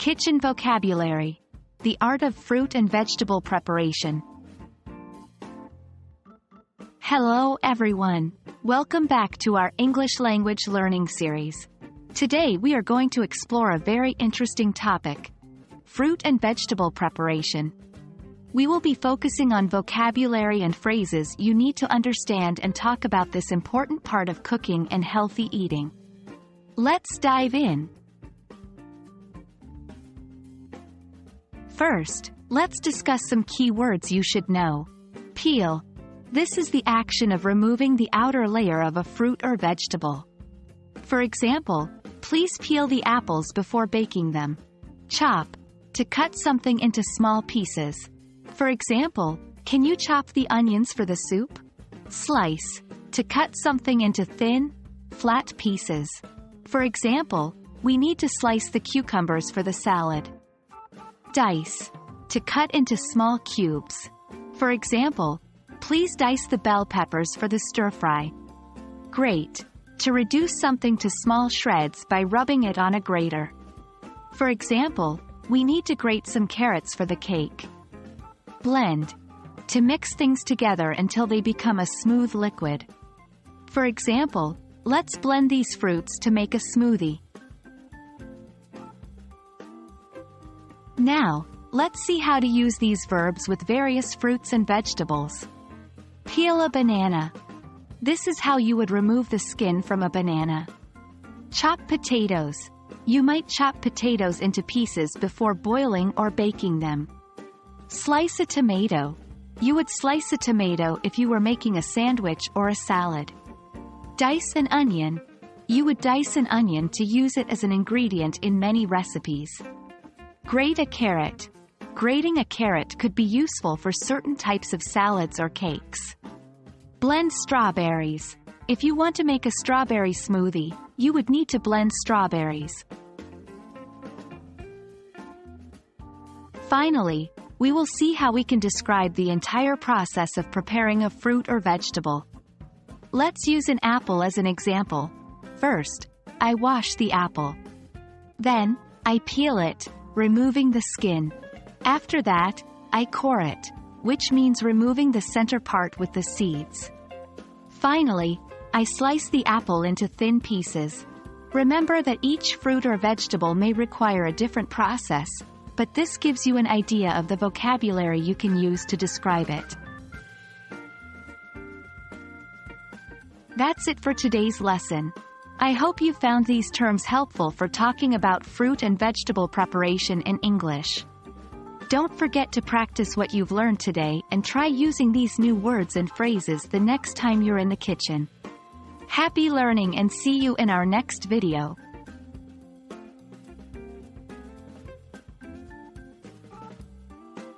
Kitchen vocabulary. The art of fruit and vegetable preparation. Hello everyone. Welcome back to our English language learning series. Today we are going to explore a very interesting topic: fruit and vegetable preparation. We will be focusing on vocabulary and phrases you need to understand and talk about this important part of cooking and healthy eating. Let's dive in. First, let's discuss some key words you should know. Peel. This is the action of removing the outer layer of a fruit or vegetable. For example, please peel the apples before baking them. Chop. To cut something into small pieces. For example, can you chop the onions for the soup? Slice. To cut something into thin, flat pieces. For example, we need to slice the cucumbers for the salad. Dice. To cut into small cubes. For example, please dice the bell peppers for the stir-fry. Grate. To reduce something to small shreds by rubbing it on a grater. For example, we need to grate some carrots for the cake. Blend. To mix things together until they become a smooth liquid. For example, let's blend these fruits to make a smoothie. Now, let's see how to use these verbs with various fruits and vegetables. Peel a banana. This is how you would remove the skin from a banana. Chop potatoes. You might chop potatoes into pieces before boiling or baking them. Slice a tomato. You would slice a tomato if you were making a sandwich or a salad. Dice an onion. You would dice an onion to use it as an ingredient in many recipes. Grate a carrot. Grating a carrot could be useful for certain types of salads or cakes. Blend strawberries. If you want to make a strawberry smoothie, you would need to blend strawberries. Finally, we will see how we can describe the entire process of preparing a fruit or vegetable. Let's use an apple as an example. First, I wash the apple. Then, I peel it, removing the skin. After that, I core it, which means removing the center part with the seeds. Finally, I slice the apple into thin pieces. Remember that each fruit or vegetable may require a different process, but this gives you an idea of the vocabulary you can use to describe it. That's it for today's lesson. I hope you found these terms helpful for talking about fruit and vegetable preparation in English. Don't forget to practice what you've learned today and try using these new words and phrases the next time you're in the kitchen. Happy learning and see you in our next video.